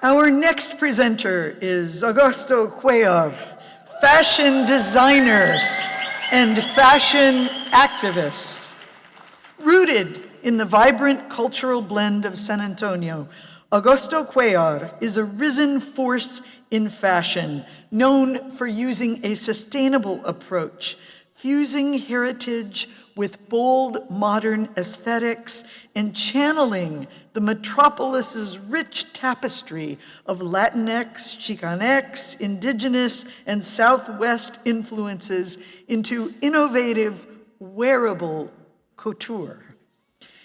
Our next presenter is Agosto Cuellar, fashion designer and fashion activist. Rooted in the vibrant cultural blend of San Antonio, Agosto Cuellar is a risen force in fashion, known for using a sustainable approach, fusing heritage with bold modern aesthetics and channeling the metropolis's rich tapestry of Latinx, Chicanx, Indigenous, and Southwest influences into innovative, wearable couture.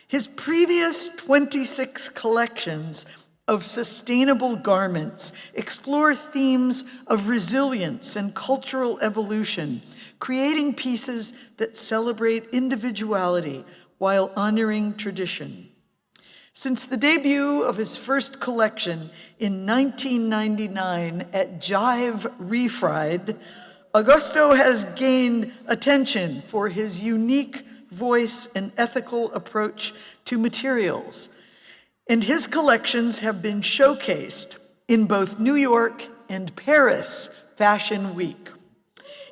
His previous 26 collections of sustainable garments explore themes of resilience and cultural evolution, creating pieces that celebrate individuality while honoring tradition. Since the debut of his first collection in 1999 at Jive Refried, Agosto has gained attention for his unique voice and ethical approach to materials, and his collections have been showcased in both New York and Paris Fashion Week.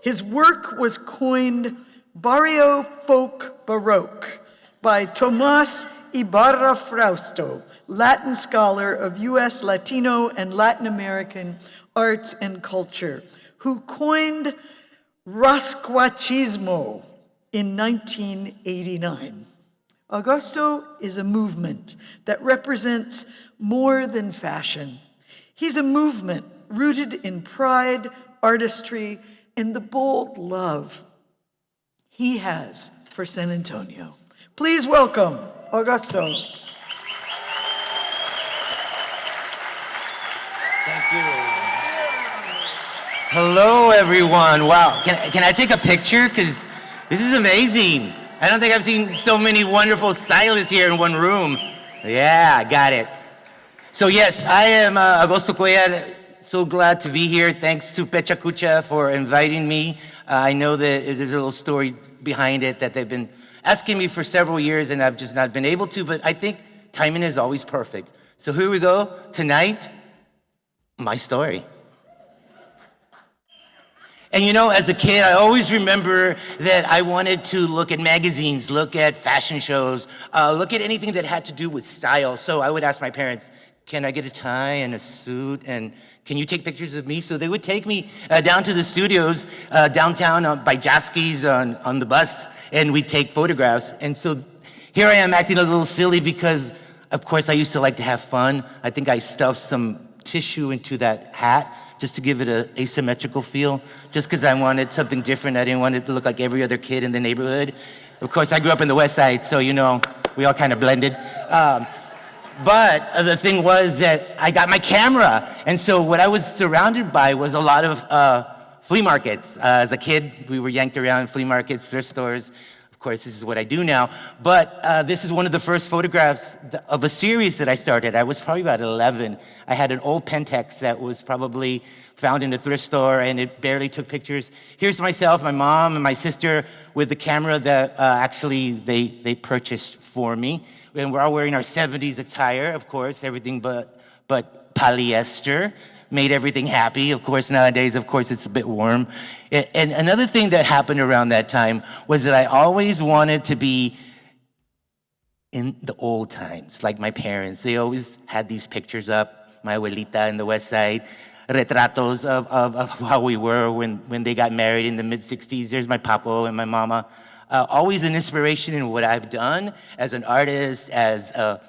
His work was coined Barrio Folk Baroque by Tomás Ibarra Frausto, Latin scholar of US, Latino, and Latin American arts and culture, who coined Rasquachismo in 1989. Agosto is a movement that represents more than fashion. He's a movement rooted in pride, artistry, and the bold love he has for San Antonio. Please welcome Agosto. Thank you. Hello, everyone. Wow, can I take a picture? Because this is amazing. I don't think I've seen so many wonderful stylists here in one room. Yeah, I got it. So yes, I am Agosto Cuellar. So glad to be here. Thanks to PechaKucha for inviting me. I know that there's a little story behind it that they've been asking me for several years and I've just not been able to, but I think timing is always perfect. So here we go. Tonight, my story. And you know, as a kid, I always remember that I wanted to look at magazines, look at fashion shows, look at anything that had to do with style. So I would ask my parents, can I get a tie and a suit, and can you take pictures of me? So they would take me down to the studios downtown by Jaski's on the bus, and we'd take photographs. And so here I am acting a little silly because, of course, I used to like to have fun. I think I stuffed some tissue into that hat just to give it an asymmetrical feel, just because I wanted something different. I didn't want it to look like every other kid in the neighborhood. Of course, I grew up in the West Side, so you know, we all kind of blended. But the thing was that I got my camera, and so what I was surrounded by was a lot of flea markets. As a kid, we were yanked around flea markets, thrift stores. Of course, this is what I do now. But this is one of the first photographs of a series that I started. I was probably about 11. I had an old Pentax that was probably found in a thrift store, and it barely took pictures. Here's myself, my mom, and my sister with the camera that actually they purchased for me. And we're all wearing our 70s attire, of course, everything but polyester. Made everything happy. Of course, nowadays, of course, it's a bit warm. And another thing that happened around that time was that I always wanted to be in the old times, like my parents. They always had these pictures up, my abuelita in the West Side, retratos of how we were when they got married in the mid-60s. There's my papo and my mama. Always an inspiration in what I've done as an artist, as an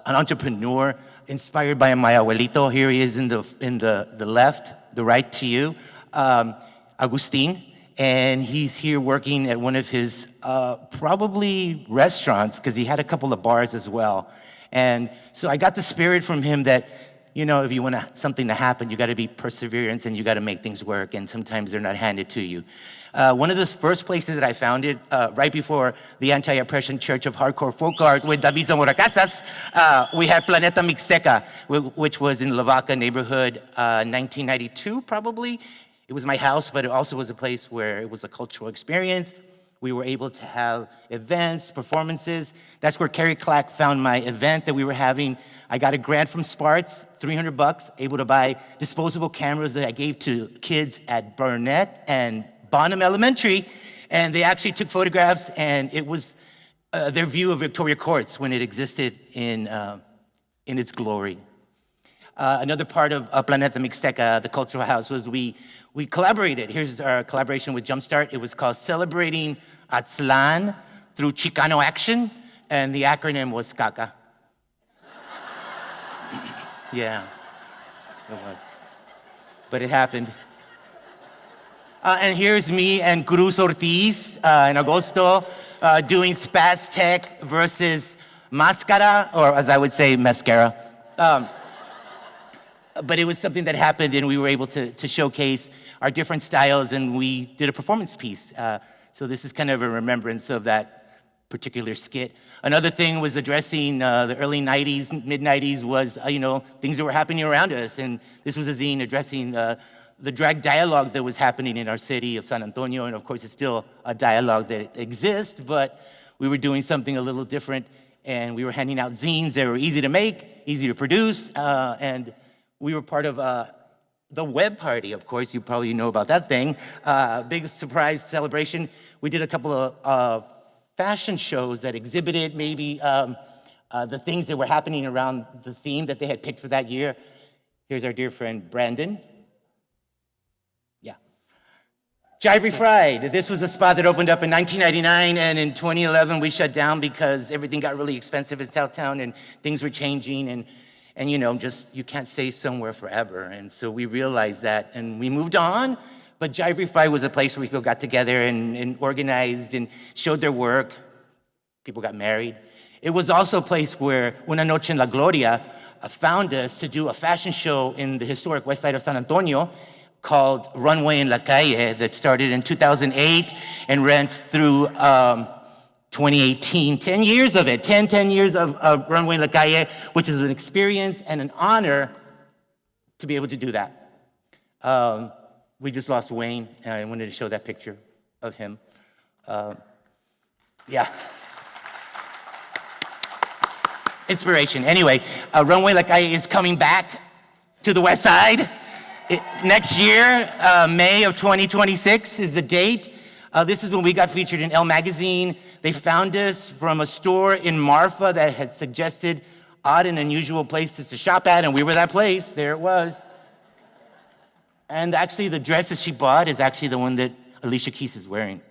entrepreneur. Inspired by my abuelito. Here he is in the left, the right to you, Agustin, and he's here working at one of his probably restaurants, because he had a couple of bars as well. And so I got the spirit from him that, you know, if you want something to happen, you got to be perseverance and you got to make things work, and sometimes they're not handed to you. One of the first places that I found it, right before the Anti-Oppression Church of Hardcore Folk Art with David Zamora Casas, we had Planeta Mixteca, which was in Lavaca neighborhood, 1992 probably. It was my house, but it also was a place where it was a cultural experience. We were able to have events, performances. That's where Carrie Clack found my event that we were having. I got a grant from Sparts, $300, able to buy disposable cameras that I gave to kids at Burnett and Bonham Elementary. And they actually took photographs, and it was their view of Victoria Courts when it existed in its glory. Another part of Planeta Mixteca, the cultural house, was we collaborated. Here's our collaboration with Jumpstart. It was called Celebrating Aztlán through Chicano Action, and the acronym was CACA. Yeah, it was. But it happened. And here's me and Cruz Ortiz in Agosto doing Spaz Tech versus Mascara, or as I would say, mascara. But it was something that happened, and we were able to showcase our different styles, and we did a performance piece. So this is kind of a remembrance of that particular skit. Another thing was addressing the early 90s, mid-90s was, things that were happening around us, and this was a zine addressing the drag dialogue that was happening in our city of San Antonio, and of course it's still a dialogue that exists, but we were doing something a little different, and we were handing out zines that were easy to make, easy to produce, and we were part of the web party, of course. You probably know about that thing. Big surprise celebration. We did a couple of fashion shows that exhibited maybe the things that were happening around the theme that they had picked for that year. Here's our dear friend, Brandon. Yeah. Jive Fried. This was a spot that opened up in 1999, and in 2011 we shut down because everything got really expensive in Southtown and things were changing, and just you can't stay somewhere forever. And so we realized that, and we moved on. But Jive Fried was a place where people got together and organized and showed their work. People got married. It was also a place where Una Noche en la Gloria found us to do a fashion show in the historic west side of San Antonio called Runway en la Calle that started in 2008 and ran through 2018, 10 years of it, 10 years of Runway en la Calle, which is an experience and an honor to be able to do that. We just lost Wayne, and I wanted to show that picture of him. Yeah. Inspiration. Anyway, Runway en la Calle is coming back to the west side. Next year, May of 2026 is the date. This is when we got featured in Elle magazine. They found us from a store in Marfa that had suggested odd and unusual places to shop at, and we were that place. There it was. And actually, the dress that she bought is actually the one that Alicia Keys is wearing.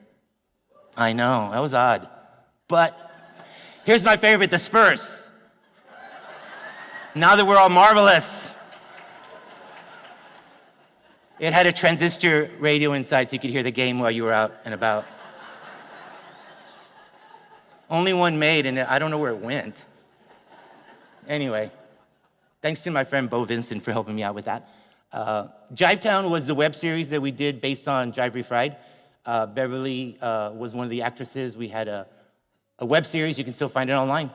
I know, that was odd. But here's my favorite, the Spurs. Now that we're all marvelous. It had a transistor radio inside so you could hear the game while you were out and about. Only one made, and I don't know where it went. Anyway, thanks to my friend Bo Vincent for helping me out with that. Jivetown was the web series that we did based on Jive Fried. Beverly was one of the actresses. We had a web series. You can still find it online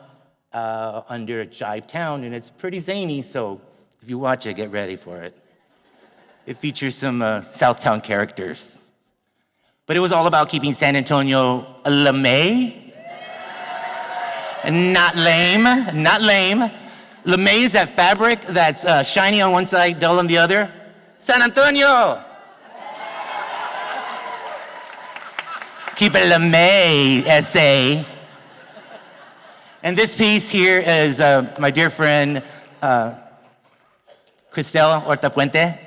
under Jivetown, and it's pretty zany, so if you watch it, get ready for it. It features some Southtown characters. But it was all about keeping San Antonio LeMay. Not lame, not lame. LeMay is that fabric that's shiny on one side, dull on the other. San Antonio! Keep it LeMay, SA. And this piece here is my dear friend, Cristel Hortapuente.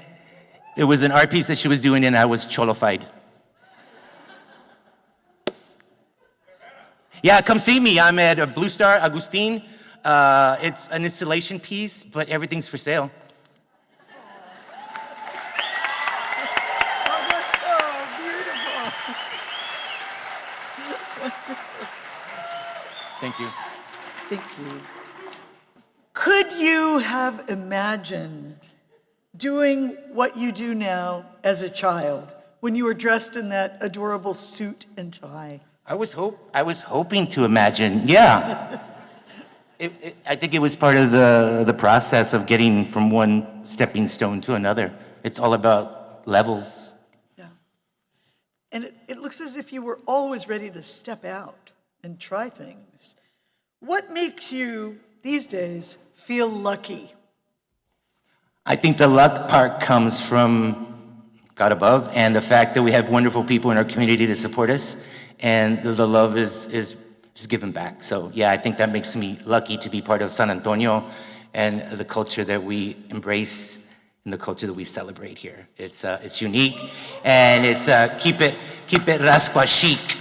It was an art piece that she was doing, and I was cholofied. Yeah, come see me. I'm at Blue Star Agustin. It's an installation piece, but everything's for sale. Thank you. Thank you. Could you have imagined doing what you do now as a child when you were dressed in that adorable suit and tie? I was hoping to imagine, yeah. I think it was part of the process of getting from one stepping stone to another. It's all about levels. Yeah. And it looks as if you were always ready to step out and try things. What makes you, these days, feel lucky? I think the luck part comes from God above and the fact that we have wonderful people in our community that support us, and the love is given back. So yeah, I think that makes me lucky to be part of San Antonio and the culture that we embrace and the culture that we celebrate here. It's unique, and it's keep it raspa chic.